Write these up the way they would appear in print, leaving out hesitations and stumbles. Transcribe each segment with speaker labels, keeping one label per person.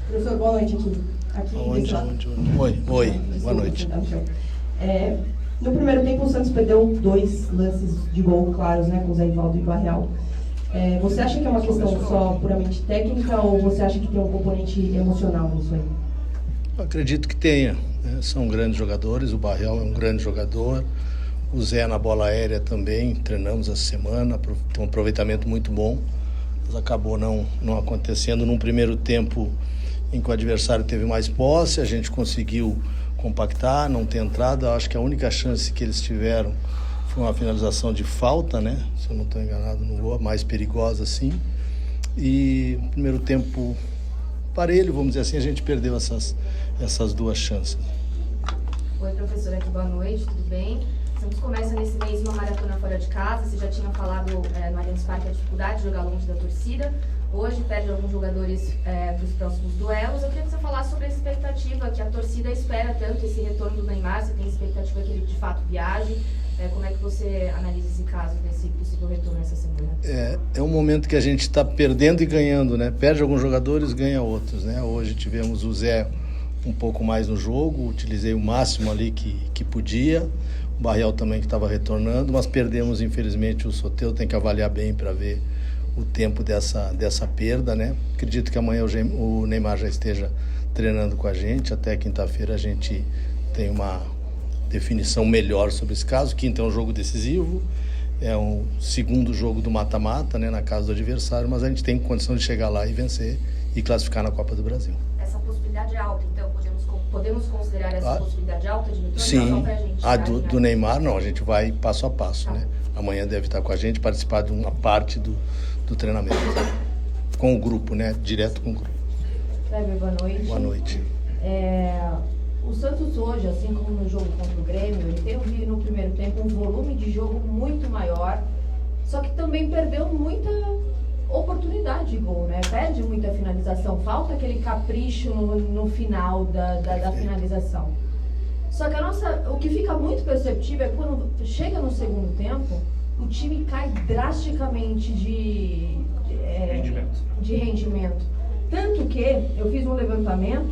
Speaker 1: Professor, boa noite aqui
Speaker 2: Oi, boa noite.
Speaker 1: No primeiro tempo, o Santos perdeu 2 lances de gol claros, né, com o Zé Ivaldo e o Barreal. Você acha que é uma questão só puramente técnica ou você acha que tem um componente emocional nisso aí?
Speaker 2: Eu acredito que tenha, né? São grandes jogadores, o Barreal é um grande jogador, o Zé na bola aérea também, treinamos essa semana, tem um aproveitamento muito bom, mas acabou não acontecendo num primeiro tempo em que o adversário teve mais posse, a gente conseguiu compactar, não ter entrada. Acho que a única chance que eles tiveram foi uma finalização de falta, né? Se eu não estou enganado, no gol, mais perigosa assim. E no primeiro tempo parelho, vamos dizer assim, a gente perdeu essas 2 chances.
Speaker 3: Oi, professora, aqui, boa noite, tudo bem? Santos começa nesse mês uma maratona fora de casa. Você já tinha falado no Allianz Parque a dificuldade de jogar longe da torcida. Hoje perde alguns jogadores para os próximos duelos. Eu queria que você falasse sobre essa expectativa que a torcida espera tanto, esse retorno do Neymar. Você tem expectativa que ele de fato viaje? Como é que você analisa esse caso desse possível retorno essa semana?
Speaker 2: É um momento que a gente está perdendo e ganhando, né? Perde alguns jogadores, ganha outros, né? Hoje tivemos o Zé um pouco mais no jogo, utilizei o máximo ali que podia. O Barreal também que estava retornando, mas perdemos infelizmente o Soteldo. Tem que avaliar bem para ver o tempo dessa perda, né? Acredito que amanhã o Neymar já esteja treinando com a gente. Até quinta-feira a gente tem uma definição melhor sobre esse caso. Quinta é um jogo decisivo, é um segundo jogo do mata-mata, né, na casa do adversário, mas a gente tem condição de chegar lá e vencer e classificar na Copa do Brasil.
Speaker 3: Essa possibilidade é alta, então podemos considerar essa possibilidade alta de retorno?
Speaker 2: Sim, a do Neymar não, a gente vai passo a passo, né? Amanhã deve estar com a gente, participar de uma parte do treinamento, com o grupo, né? Direto com o grupo.
Speaker 4: Kleber, boa noite.
Speaker 2: Boa noite.
Speaker 4: O Santos hoje, assim como no jogo contra o Grêmio, ele teve no primeiro tempo um volume de jogo muito maior, só que também perdeu muita oportunidade de gol, né? Perde muita finalização, falta aquele capricho no final da finalização. Só que o que fica muito perceptível é quando chega no segundo tempo, o time cai drasticamente de rendimento. Tanto que eu fiz um levantamento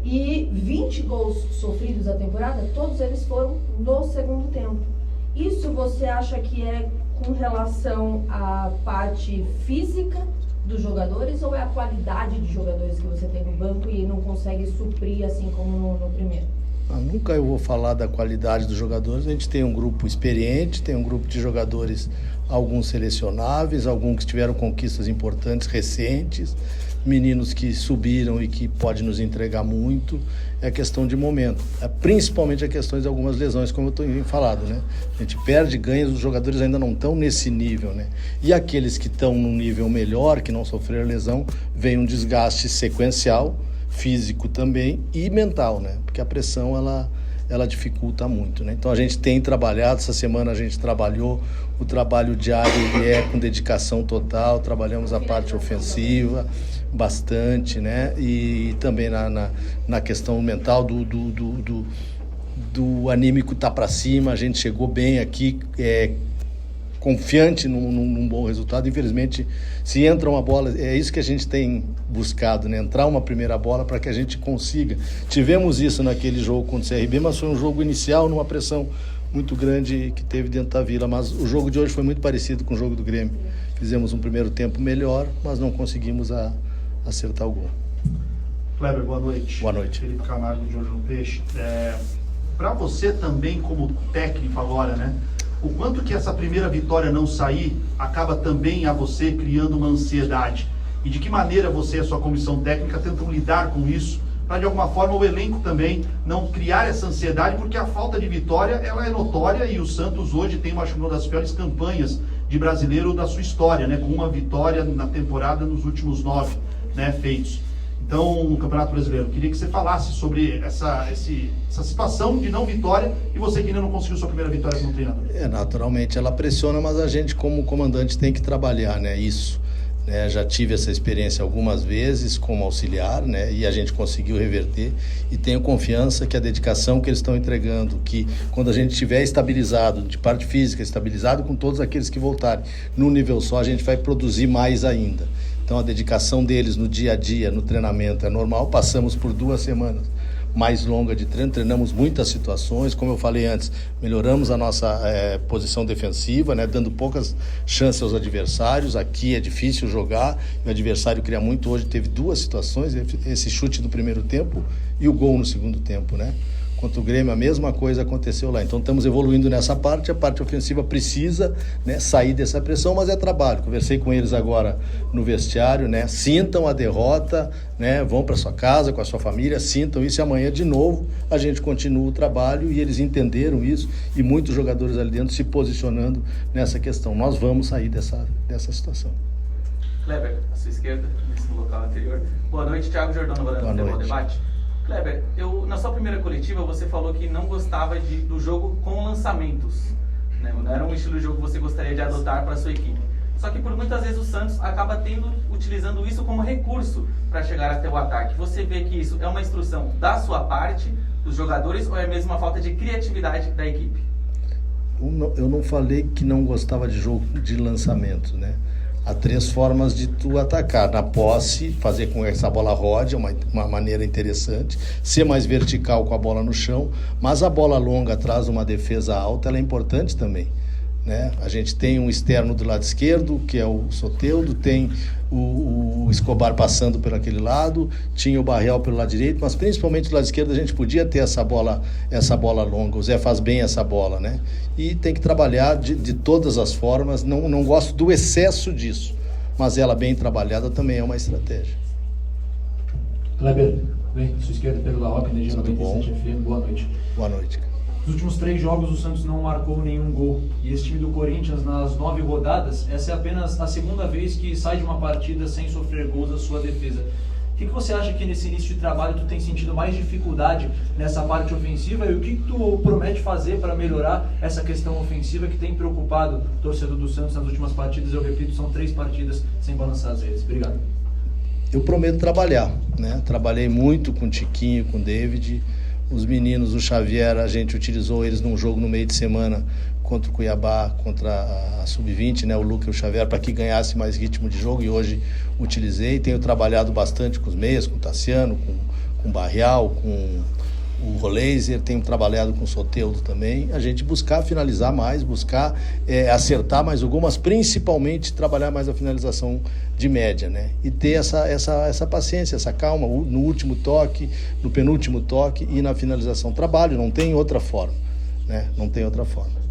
Speaker 4: e 20 gols sofridos da temporada, todos eles foram no segundo tempo. Isso você acha que é com relação à parte física dos jogadores ou é a qualidade de jogadores que você tem no banco e não consegue suprir assim como no primeiro?
Speaker 2: Nunca eu vou falar da qualidade dos jogadores. A gente tem um grupo experiente, tem um grupo de jogadores, alguns selecionáveis, alguns que tiveram conquistas importantes, recentes, meninos que subiram e que podem nos entregar muito. É questão de momento. Principalmente a questão de algumas lesões, como eu tenho falado, né? A gente perde, ganha, os jogadores ainda não estão nesse nível, né? E aqueles que estão num nível melhor, que não sofreram lesão, vem um desgaste sequencial, físico também e mental, né? Porque a pressão ela dificulta muito, né? Então a gente tem trabalhado, essa semana a gente trabalhou, o trabalho diário com dedicação total, trabalhamos a parte ofensiva bastante, né? E também na questão mental do anímico tá para cima. A gente chegou bem aqui, confiante num bom resultado. Infelizmente, se entra uma bola, é isso que a gente tem buscado, né? Entrar uma primeira bola para que a gente consiga. Tivemos isso naquele jogo contra o CRB, mas foi um jogo inicial numa pressão muito grande que teve dentro da Vila. Mas o jogo de hoje foi muito parecido com o jogo do Grêmio. Fizemos um primeiro tempo melhor, mas não conseguimos acertar o gol.
Speaker 5: Kleber, boa noite.
Speaker 2: Boa noite.
Speaker 5: Felipe Camargo, de Olho no Peixe. Para você também, como técnico agora, né? O quanto que essa primeira vitória não sair acaba também a você criando uma ansiedade? E de que maneira você e a sua comissão técnica tentam lidar com isso, para de alguma forma o elenco também não criar essa ansiedade, porque a falta de vitória ela é notória e o Santos hoje tem uma das piores campanhas de brasileiro da sua história, né? Com uma vitória na temporada nos últimos 9, né, feitos. Então, no Campeonato Brasileiro, queria que você falasse sobre essa situação de não vitória e você que ainda não conseguiu sua primeira vitória como treinador.
Speaker 2: Naturalmente ela pressiona, mas a gente como comandante tem que trabalhar, né, isso. Né? Já tive essa experiência algumas vezes como auxiliar, né, e a gente conseguiu reverter e tenho confiança que a dedicação que eles estão entregando, que quando a gente estiver estabilizado, de parte física, estabilizado com todos aqueles que voltarem num nível só, a gente vai produzir mais ainda. Então a dedicação deles no dia a dia, no treinamento é normal. Passamos por 2 semanas mais longas de treino, treinamos muitas situações, como eu falei antes, melhoramos a nossa posição defensiva, né, dando poucas chances aos adversários. Aqui é difícil jogar, o adversário cria muito. Hoje teve 2 situações, esse chute do primeiro tempo e o gol no segundo tempo, né? Contra o Grêmio a mesma coisa aconteceu lá. Então estamos evoluindo nessa parte. A parte ofensiva precisa, né, sair dessa pressão, mas é trabalho. Conversei com eles agora no vestiário, né? Sintam a derrota, né? Vão para sua casa com a sua família, sintam isso, e amanhã de novo a gente continua o trabalho, e eles entenderam isso, e muitos jogadores ali dentro se posicionando nessa questão. Nós vamos sair dessa situação.
Speaker 6: Kleber, à sua esquerda, nesse local anterior. Boa noite, Thiago Jordão, no Debate. Kleber, na sua primeira coletiva você falou que não gostava do jogo com lançamentos, né? Não era um estilo de jogo que você gostaria de adotar para a sua equipe. Só que por muitas vezes o Santos acaba utilizando isso como recurso para chegar até o ataque. Você vê que isso é uma instrução da sua parte, dos jogadores, ou é mesmo uma falta de criatividade da equipe?
Speaker 2: Eu não falei que não gostava de jogo de lançamento, né? Há 3 formas de tu atacar. Na posse, fazer com que essa bola rode, é uma maneira interessante. Ser mais vertical com a bola no chão. Mas a bola longa atrás de uma defesa alta, ela é importante também, né? A gente tem um externo do lado esquerdo, que é o Soteldo, tem o Escobar passando por aquele lado, tinha o Barreal pelo lado direito, mas principalmente do lado esquerdo a gente podia ter essa bola longa. O Zé faz bem essa bola, né? E tem que trabalhar de todas as formas. Não gosto do excesso disso, mas ela bem trabalhada também é uma estratégia.
Speaker 7: Kleber, bem, sua esquerda, Pedro Larroque, Energia 97 FM, boa noite.
Speaker 2: Boa noite.
Speaker 7: Nos últimos 3 jogos o Santos não marcou nenhum gol, e esse time do Corinthians, nas 9 rodadas, essa é apenas a 2ª vez que sai de uma partida sem sofrer gols da sua defesa. O que você acha que nesse início de trabalho tu tem sentido mais dificuldade nessa parte ofensiva, e o que tu promete fazer para melhorar essa questão ofensiva que tem preocupado o torcedor do Santos nas últimas partidas? Eu repito, são 3 partidas sem balançar as redes. Obrigado.
Speaker 2: Eu prometo trabalhar, né? Trabalhei muito com o Tiquinho, com o David. Os meninos, o Xavier, a gente utilizou eles num jogo no meio de semana contra o Cuiabá, contra a Sub-20, né? O Luca e o Xavier, para que ganhasse mais ritmo de jogo, e hoje utilizei. Tenho trabalhado bastante com os meias, com o Tassiano, com o Barreal, com o Roleiser, tenho trabalhado com o Soteldo também. A gente buscar finalizar mais, buscar acertar mais algumas, principalmente trabalhar mais a finalização de média, né? E ter essa paciência, essa calma no último toque, no penúltimo toque e na finalização. Trabalho, não tem outra forma, né? Não tem outra forma.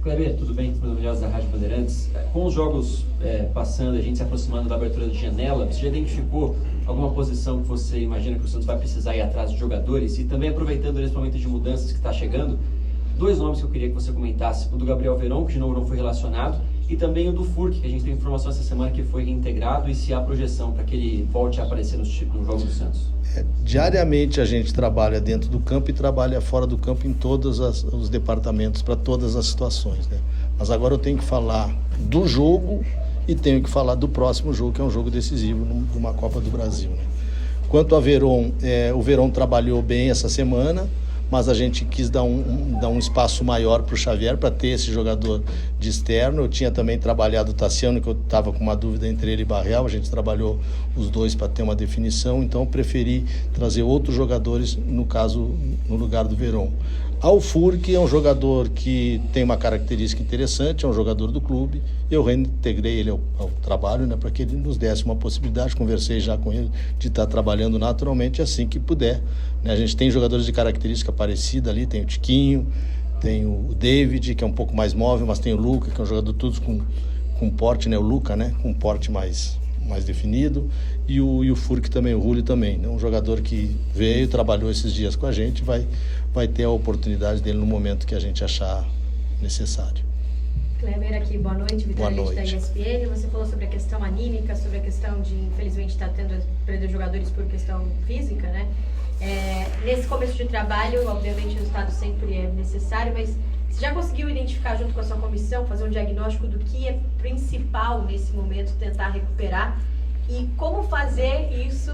Speaker 8: Kleber, tudo bem? Bruno Melhores da Rádio Bandeirantes. Com os jogos passando, a gente se aproximando da abertura de janela, você já identificou alguma posição que você imagina que o Santos vai precisar ir atrás de jogadores? E também aproveitando nesse momento de mudanças que está chegando, 2 nomes que eu queria que você comentasse: o do Gabriel Veron, que de novo não foi relacionado, e também o do Furk, que a gente tem informação essa semana que foi reintegrado, e se há projeção para que ele volte a aparecer no jogo do Santos.
Speaker 2: Diariamente a gente trabalha dentro do campo e trabalha fora do campo em todos os departamentos, para todas as situações, né? Mas agora eu tenho que falar do jogo e tenho que falar do próximo jogo, que é um jogo decisivo numa Copa do Brasil, né? Quanto a Veron, o Veron trabalhou bem essa semana, mas a gente quis dar um espaço maior para o Xavier, para ter esse jogador de externo. Eu tinha também trabalhado o Tassiano, que eu estava com uma dúvida entre ele e Barreal. A gente trabalhou os dois para ter uma definição, então eu preferi trazer outros jogadores, no caso, no lugar do Veron. Ao Furk é um jogador que tem uma característica interessante, é um jogador do clube. Eu reintegrei ele ao trabalho, né, para que ele nos desse uma possibilidade. Conversei já com ele de estar trabalhando naturalmente assim que puder, né? A gente tem jogadores de característica parecida ali, tem o Tiquinho, tem o David, que é um pouco mais móvel, mas tem o Luca, que é um jogador todos com porte, né? O Luca, né, com porte mais definido, e o Furk também, o Julio também, né? Um jogador que veio, trabalhou esses dias com a gente, vai ter a oportunidade dele no momento que a gente achar necessário.
Speaker 9: Kleber aqui, boa noite, Vitória da ESPN. Você falou sobre a questão anímica, sobre a questão de, infelizmente, estar tendo perder jogadores por questão física, né? Nesse começo de trabalho, obviamente o resultado sempre é necessário, mas você já conseguiu identificar junto com a sua comissão, fazer um diagnóstico do que é principal nesse momento, tentar recuperar, e como fazer isso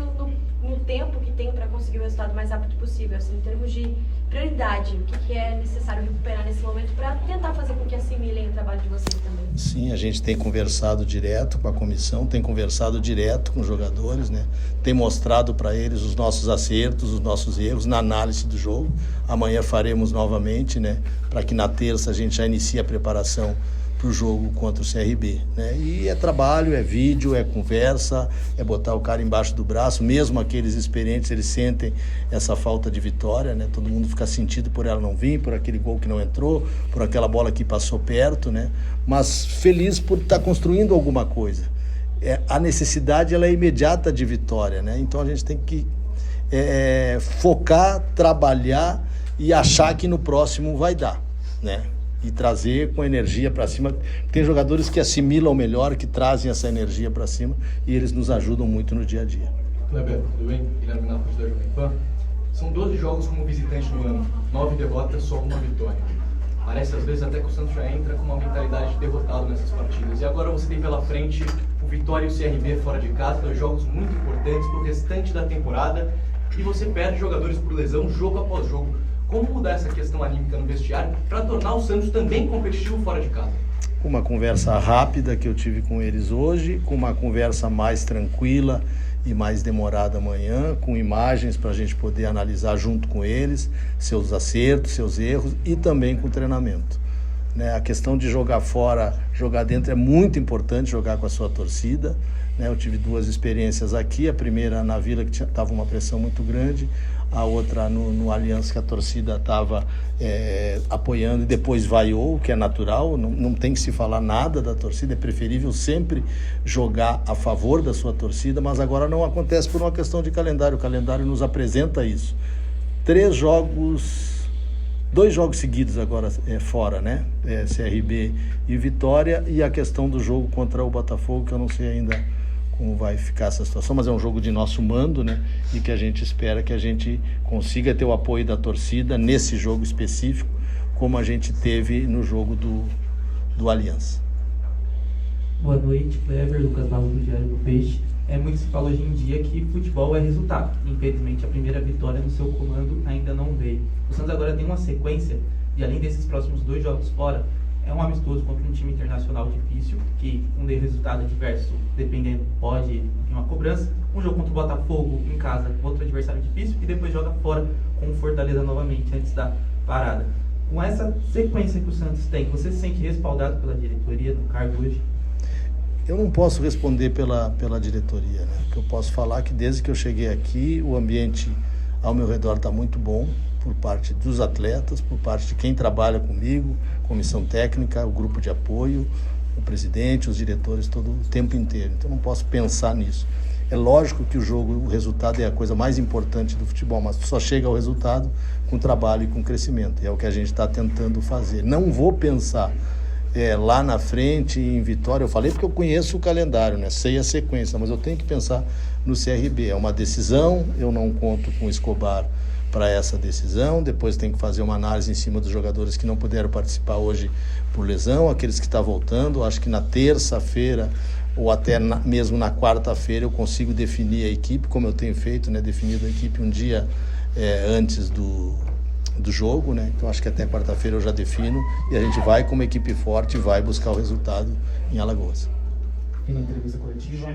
Speaker 9: no tempo que tem para conseguir o resultado mais rápido possível, assim, em termos de prioridade, o que é necessário recuperar nesse momento para tentar fazer com que assimilem o trabalho de vocês também?
Speaker 2: Sim, a gente tem conversado direto com a comissão, tem conversado direto com os jogadores, né? Tem mostrado para eles os nossos acertos, os nossos erros na análise do jogo. Amanhã faremos novamente, né? Para que na terça a gente já inicie a preparação para o jogo contra o CRB, né? E é trabalho, é vídeo, é conversa, é botar o cara embaixo do braço. Mesmo aqueles experientes, eles sentem essa falta de vitória, né? Todo mundo fica sentido por ela não vir, por aquele gol que não entrou, por aquela bola que passou perto, né? Mas feliz por estar construindo alguma coisa. A necessidade, ela é imediata de vitória, né? Então a gente tem que focar, trabalhar e achar que no próximo vai dar, né? E trazer com energia para cima. Tem jogadores que assimilam melhor, que trazem essa energia para cima e eles nos ajudam muito no dia a dia.
Speaker 10: Kleber, tudo bem? Guilherme Nápoles da Jovem Pan. São 12 jogos como visitante no ano, 9 derrotas, só uma vitória. Parece às vezes até que o Santos já entra com uma mentalidade de derrotado nessas partidas. E agora você tem pela frente o Vitória e o CRB fora de casa, dois jogos muito importantes para o restante da temporada, e você perde jogadores por lesão jogo após jogo. Como mudar essa questão anímica no vestiário para tornar o Santos também competitivo fora de casa?
Speaker 2: Uma conversa rápida que eu tive com eles hoje, com uma conversa mais tranquila e mais demorada amanhã, com imagens para a gente poder analisar junto com eles seus acertos, seus erros e também com o treinamento, né? A questão de jogar fora, jogar dentro é muito importante, jogar com a sua torcida, né? Eu tive 2 experiências aqui, a primeira na Vila, que estava uma pressão muito grande, a outra no Allianz, que a torcida estava apoiando e depois vaiou, que é natural, não tem que se falar nada da torcida, é preferível sempre jogar a favor da sua torcida, mas agora não acontece por uma questão de calendário, o calendário nos apresenta isso. 2 jogos seguidos agora fora, né? CRB e Vitória, e a questão do jogo contra o Botafogo, que eu não sei ainda como vai ficar essa situação, mas é um jogo de nosso mando, né? E que a gente espera que a gente consiga ter o apoio da torcida nesse jogo específico, como a gente teve no jogo do Allianz.
Speaker 11: Boa noite, Kleber, Lucas Barros do Diário do Peixe. Muito se fala hoje em dia que futebol é resultado. Infelizmente, a primeira vitória no seu comando ainda não veio. O Santos agora tem uma sequência, e além desses próximos 2 jogos fora, é um amistoso contra um time internacional difícil, que um resultado adverso, dependendo, pode ir uma cobrança. Um jogo contra o Botafogo em casa, outro adversário difícil, e depois joga fora com o Fortaleza novamente, antes da parada. Com essa sequência que o Santos tem, você se sente respaldado pela diretoria no cargo hoje?
Speaker 2: Eu não posso responder pela diretoria, né? O que eu posso falar é que desde que eu cheguei aqui, o ambiente ao meu redor está muito bom, por parte dos atletas, por parte de quem trabalha comigo, comissão técnica, o grupo de apoio, o presidente, os diretores, todo o tempo inteiro. Então não posso pensar nisso. É lógico que o resultado é a coisa mais importante do futebol, mas só chega ao resultado com trabalho e com crescimento. E é o que a gente está tentando fazer. Não vou pensar lá na frente em Vitória. Eu falei porque eu conheço o calendário, né? Sei a sequência, mas eu tenho que pensar no CRB. É uma decisão, eu não conto com o Escobar para essa decisão, depois tem que fazer uma análise em cima dos jogadores que não puderam participar hoje por lesão, aqueles que estão voltando. Acho que na terça-feira ou até mesmo na quarta-feira eu consigo definir a equipe, como eu tenho feito, né? Definido a equipe um dia antes do jogo, né? Então acho que até quarta-feira eu já defino e a gente vai com uma equipe forte e vai buscar o resultado em Alagoas.
Speaker 11: E na entrevista coletiva,